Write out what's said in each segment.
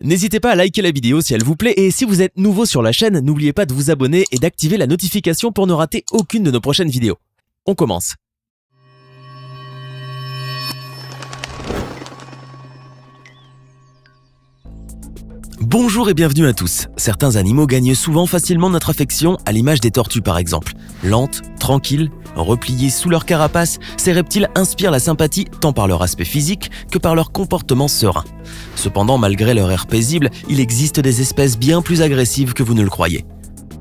N'hésitez pas à liker la vidéo si elle vous plaît et si vous êtes nouveau sur la chaîne, n'oubliez pas de vous abonner et d'activer la notification pour ne rater aucune de nos prochaines vidéos. On commence. Bonjour et bienvenue à tous. Certains animaux gagnent souvent facilement notre affection, à l'image des tortues par exemple. Lentes, tranquilles, repliées sous leur carapace, ces reptiles inspirent la sympathie tant par leur aspect physique que par leur comportement serein. Cependant, malgré leur air paisible, il existe des espèces bien plus agressives que vous ne le croyez.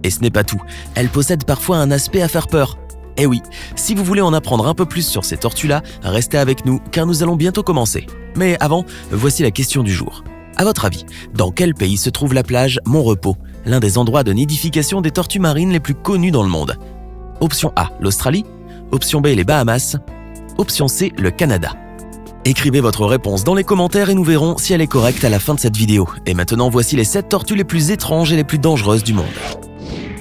Et ce n'est pas tout, elles possèdent parfois un aspect à faire peur. Eh oui, si vous voulez en apprendre un peu plus sur ces tortues-là, restez avec nous car nous allons bientôt commencer. Mais avant, voici la question du jour. À votre avis, dans quel pays se trouve la plage Mon-Repos, l'un des endroits de nidification des tortues marines les plus connus dans le monde? Option A, l'Australie. Option B, les Bahamas. Option C, le Canada. Écrivez votre réponse dans les commentaires et nous verrons si elle est correcte à la fin de cette vidéo. Et maintenant, voici les 7 tortues les plus étranges et les plus dangereuses du monde.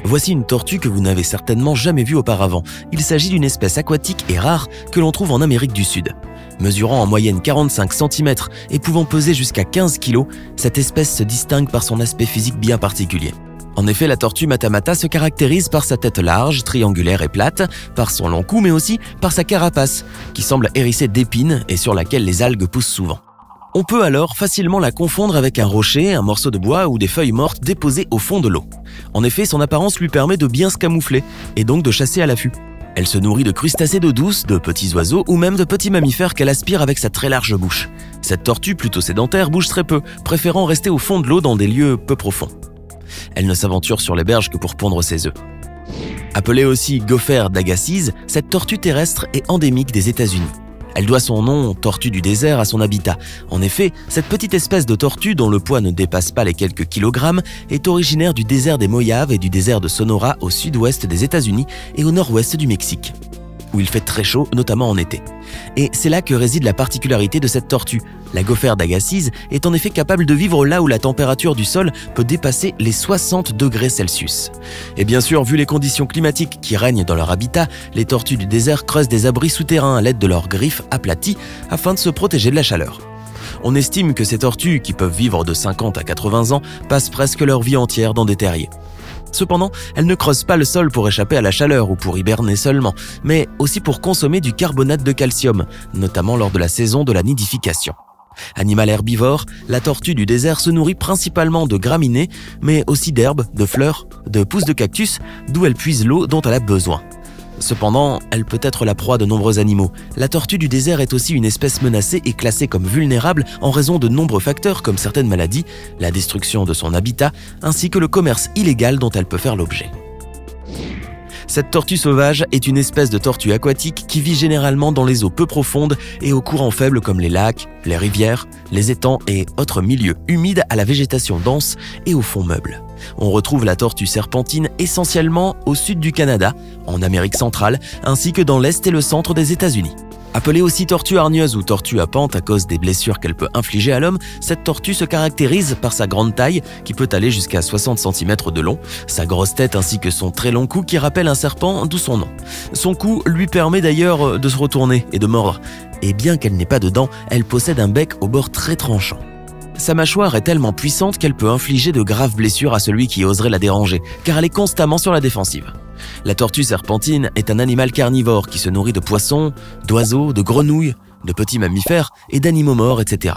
Voici une tortue que vous n'avez certainement jamais vue auparavant. Il s'agit d'une espèce aquatique et rare que l'on trouve en Amérique du Sud. Mesurant en moyenne 45 cm et pouvant peser jusqu'à 15 kg, cette espèce se distingue par son aspect physique bien particulier. En effet, la tortue matamata se caractérise par sa tête large, triangulaire et plate, par son long cou mais aussi par sa carapace, qui semble hérissée d'épines et sur laquelle les algues poussent souvent. On peut alors facilement la confondre avec un rocher, un morceau de bois ou des feuilles mortes déposées au fond de l'eau. En effet, son apparence lui permet de bien se camoufler et donc de chasser à l'affût. Elle se nourrit de crustacés d'eau douce, de petits oiseaux ou même de petits mammifères qu'elle aspire avec sa très large bouche. Cette tortue, plutôt sédentaire, bouge très peu, préférant rester au fond de l'eau dans des lieux peu profonds. Elle ne s'aventure sur les berges que pour pondre ses œufs. Appelée aussi Gopher d'Agassiz, cette tortue terrestre est endémique des États-Unis. Elle doit son nom, tortue du désert, à son habitat. En effet, cette petite espèce de tortue, dont le poids ne dépasse pas les quelques kilogrammes, est originaire du désert des Mojaves et du désert de Sonora au sud-ouest des États-Unis et au nord-ouest du Mexique, où il fait très chaud, notamment en été. Et c'est là que réside la particularité de cette tortue. La Gopher d'Agassiz est en effet capable de vivre là où la température du sol peut dépasser les 60 degrés Celsius. Et bien sûr, vu les conditions climatiques qui règnent dans leur habitat, les tortues du désert creusent des abris souterrains à l'aide de leurs griffes aplaties afin de se protéger de la chaleur. On estime que ces tortues, qui peuvent vivre de 50 à 80 ans, passent presque leur vie entière dans des terriers. Cependant, elles ne creusent pas le sol pour échapper à la chaleur ou pour hiberner seulement, mais aussi pour consommer du carbonate de calcium, notamment lors de la saison de la nidification. Animal herbivore, la tortue du désert se nourrit principalement de graminées, mais aussi d'herbes, de fleurs, de pousses de cactus, d'où elle puise l'eau dont elle a besoin. Cependant, elle peut être la proie de nombreux animaux. La tortue du désert est aussi une espèce menacée et classée comme vulnérable en raison de nombreux facteurs comme certaines maladies, la destruction de son habitat, ainsi que le commerce illégal dont elle peut faire l'objet. Cette tortue sauvage est une espèce de tortue aquatique qui vit généralement dans les eaux peu profondes et aux courants faibles comme les lacs, les rivières, les étangs et autres milieux humides à la végétation dense et au fond meuble. On retrouve la tortue serpentine essentiellement au sud du Canada, en Amérique centrale, ainsi que dans l'est et le centre des États-Unis. Appelée aussi tortue hargneuse ou tortue à pente à cause des blessures qu'elle peut infliger à l'homme, cette tortue se caractérise par sa grande taille qui peut aller jusqu'à 60 cm de long, sa grosse tête ainsi que son très long cou qui rappelle un serpent, d'où son nom. Son cou lui permet d'ailleurs de se retourner et de mordre, et bien qu'elle n'ait pas de dents, elle possède un bec au bord très tranchant. Sa mâchoire est tellement puissante qu'elle peut infliger de graves blessures à celui qui oserait la déranger, car elle est constamment sur la défensive. La tortue serpentine est un animal carnivore qui se nourrit de poissons, d'oiseaux, de grenouilles, de petits mammifères et d'animaux morts, etc.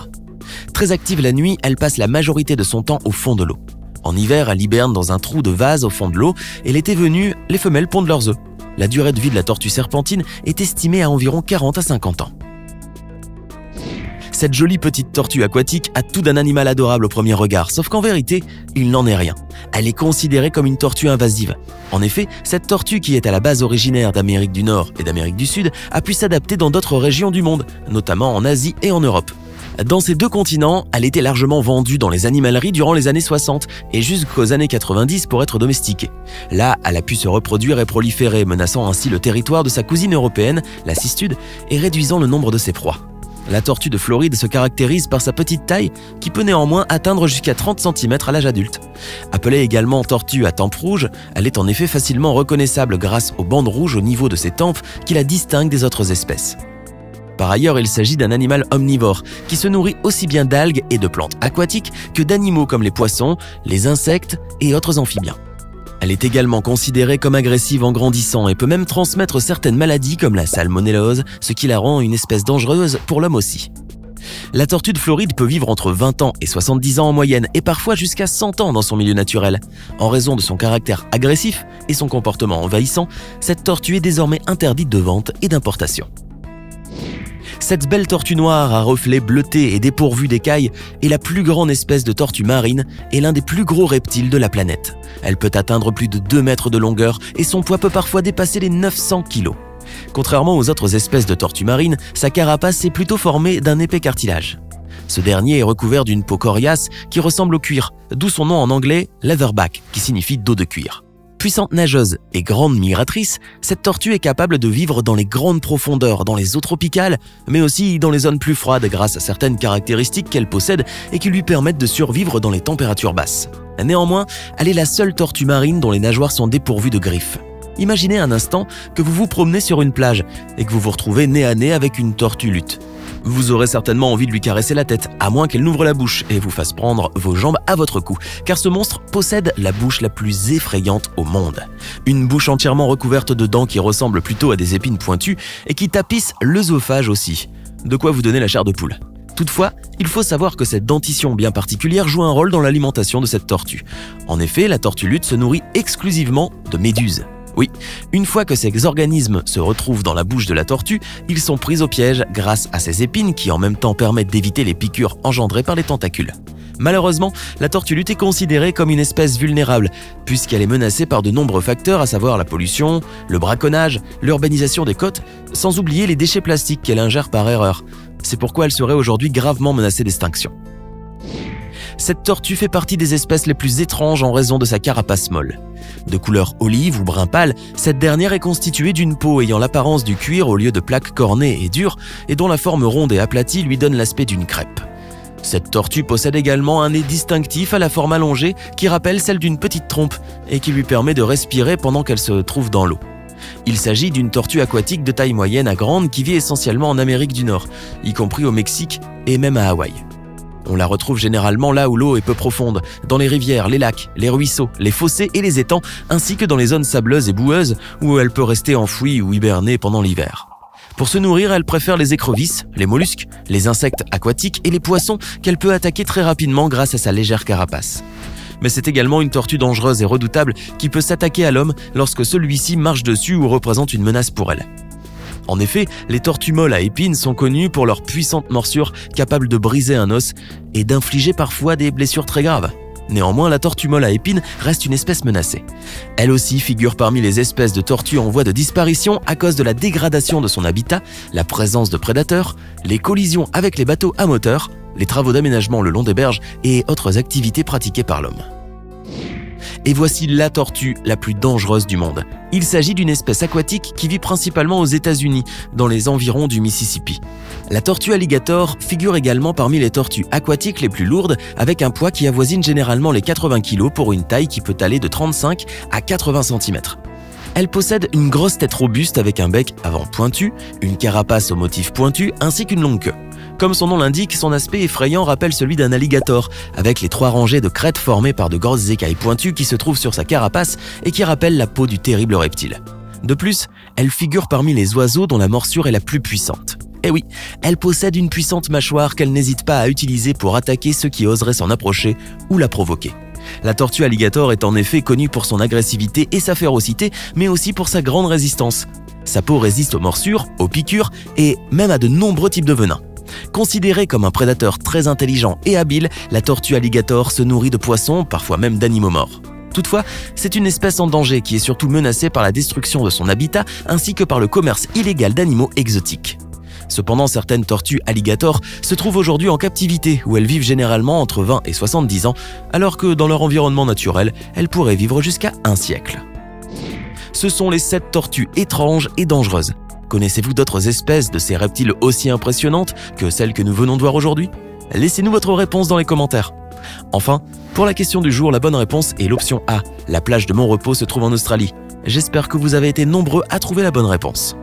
Très active la nuit, elle passe la majorité de son temps au fond de l'eau. En hiver, elle hiberne dans un trou de vase au fond de l'eau et l'été venu, les femelles pondent leurs œufs. La durée de vie de la tortue serpentine est estimée à environ 40 à 50 ans. Cette jolie petite tortue aquatique a tout d'un animal adorable au premier regard, sauf qu'en vérité, il n'en est rien. Elle est considérée comme une tortue invasive. En effet, cette tortue qui est à la base originaire d'Amérique du Nord et d'Amérique du Sud a pu s'adapter dans d'autres régions du monde, notamment en Asie et en Europe. Dans ces deux continents, elle était largement vendue dans les animaleries durant les années 60 et jusqu'aux années 90 pour être domestiquée. Là, elle a pu se reproduire et proliférer, menaçant ainsi le territoire de sa cousine européenne, la cistude, et réduisant le nombre de ses proies. La tortue de Floride se caractérise par sa petite taille qui peut néanmoins atteindre jusqu'à 30 cm à l'âge adulte. Appelée également tortue à tempes rouges, elle est en effet facilement reconnaissable grâce aux bandes rouges au niveau de ses tempes qui la distinguent des autres espèces. Par ailleurs, il s'agit d'un animal omnivore qui se nourrit aussi bien d'algues et de plantes aquatiques que d'animaux comme les poissons, les insectes et autres amphibiens. Elle est également considérée comme agressive en grandissant et peut même transmettre certaines maladies comme la salmonellose, ce qui la rend une espèce dangereuse pour l'homme aussi. La tortue de Floride peut vivre entre 20 ans et 70 ans en moyenne et parfois jusqu'à 100 ans dans son milieu naturel. En raison de son caractère agressif et son comportement envahissant, cette tortue est désormais interdite de vente et d'importation. Cette belle tortue noire à reflets bleutés et dépourvue d'écailles est la plus grande espèce de tortue marine et l'un des plus gros reptiles de la planète. Elle peut atteindre plus de 2 mètres de longueur et son poids peut parfois dépasser les 900 kg. Contrairement aux autres espèces de tortues marines, sa carapace est plutôt formée d'un épais cartilage. Ce dernier est recouvert d'une peau coriace qui ressemble au cuir, d'où son nom en anglais leatherback, qui signifie dos de cuir. Puissante nageuse et grande migratrice, cette tortue est capable de vivre dans les grandes profondeurs, dans les eaux tropicales, mais aussi dans les zones plus froides grâce à certaines caractéristiques qu'elle possède et qui lui permettent de survivre dans les températures basses. Néanmoins, elle est la seule tortue marine dont les nageoires sont dépourvues de griffes. Imaginez un instant que vous vous promenez sur une plage et que vous vous retrouvez nez à nez avec une tortue lutte. Vous aurez certainement envie de lui caresser la tête, à moins qu'elle n'ouvre la bouche et vous fasse prendre vos jambes à votre cou, car ce monstre possède la bouche la plus effrayante au monde. Une bouche entièrement recouverte de dents qui ressemblent plutôt à des épines pointues et qui tapissent l'œsophage aussi. De quoi vous donner la chair de poule. Toutefois, il faut savoir que cette dentition bien particulière joue un rôle dans l'alimentation de cette tortue. En effet, la tortue lutte se nourrit exclusivement de méduses. Oui, une fois que ces organismes se retrouvent dans la bouche de la tortue, ils sont pris au piège grâce à ces épines qui en même temps permettent d'éviter les piqûres engendrées par les tentacules. Malheureusement, la tortue lutte est considérée comme une espèce vulnérable, puisqu'elle est menacée par de nombreux facteurs, à savoir la pollution, le braconnage, l'urbanisation des côtes, sans oublier les déchets plastiques qu'elle ingère par erreur. C'est pourquoi elle serait aujourd'hui gravement menacée d'extinction. Cette tortue fait partie des espèces les plus étranges en raison de sa carapace molle. De couleur olive ou brun pâle, cette dernière est constituée d'une peau ayant l'apparence du cuir au lieu de plaques cornées et dures et dont la forme ronde et aplatie lui donne l'aspect d'une crêpe. Cette tortue possède également un nez distinctif à la forme allongée qui rappelle celle d'une petite trompe et qui lui permet de respirer pendant qu'elle se trouve dans l'eau. Il s'agit d'une tortue aquatique de taille moyenne à grande qui vit essentiellement en Amérique du Nord, y compris au Mexique et même à Hawaï. On la retrouve généralement là où l'eau est peu profonde, dans les rivières, les lacs, les ruisseaux, les fossés et les étangs, ainsi que dans les zones sableuses et boueuses où elle peut rester enfouie ou hiberner pendant l'hiver. Pour se nourrir, elle préfère les écrevisses, les mollusques, les insectes aquatiques et les poissons qu'elle peut attaquer très rapidement grâce à sa légère carapace. Mais c'est également une tortue dangereuse et redoutable qui peut s'attaquer à l'homme lorsque celui-ci marche dessus ou représente une menace pour elle. En effet, les tortues molles à épines sont connues pour leur puissante morsure capable de briser un os et d'infliger parfois des blessures très graves. Néanmoins, la tortue molle à épines reste une espèce menacée. Elle aussi figure parmi les espèces de tortues en voie de disparition à cause de la dégradation de son habitat, la présence de prédateurs, les collisions avec les bateaux à moteur, les travaux d'aménagement le long des berges et autres activités pratiquées par l'homme. Et voici la tortue la plus dangereuse du monde. Il s'agit d'une espèce aquatique qui vit principalement aux États-Unis, dans les environs du Mississippi. La tortue alligator figure également parmi les tortues aquatiques les plus lourdes, avec un poids qui avoisine généralement les 80 kg pour une taille qui peut aller de 35 à 80 cm. Elle possède une grosse tête robuste avec un bec avant pointu, une carapace au motif pointu ainsi qu'une longue queue. Comme son nom l'indique, son aspect effrayant rappelle celui d'un alligator, avec les 3 rangées de crêtes formées par de grosses écailles pointues qui se trouvent sur sa carapace et qui rappellent la peau du terrible reptile. De plus, elle figure parmi les oiseaux dont la morsure est la plus puissante. Et oui, elle possède une puissante mâchoire qu'elle n'hésite pas à utiliser pour attaquer ceux qui oseraient s'en approcher ou la provoquer. La tortue alligator est en effet connue pour son agressivité et sa férocité, mais aussi pour sa grande résistance. Sa peau résiste aux morsures, aux piqûres et même à de nombreux types de venins. Considérée comme un prédateur très intelligent et habile, la tortue alligator se nourrit de poissons, parfois même d'animaux morts. Toutefois, c'est une espèce en danger qui est surtout menacée par la destruction de son habitat ainsi que par le commerce illégal d'animaux exotiques. Cependant, certaines tortues alligator se trouvent aujourd'hui en captivité où elles vivent généralement entre 20 et 70 ans, alors que dans leur environnement naturel, elles pourraient vivre jusqu'à 1 siècle. Ce sont les 7 tortues étranges et dangereuses. Connaissez-vous d'autres espèces de ces reptiles aussi impressionnantes que celles que nous venons de voir aujourd'hui? Laissez-nous votre réponse dans les commentaires. Enfin, pour la question du jour, la bonne réponse est l'option A. La plage de Mon Repos se trouve en Australie. J'espère que vous avez été nombreux à trouver la bonne réponse.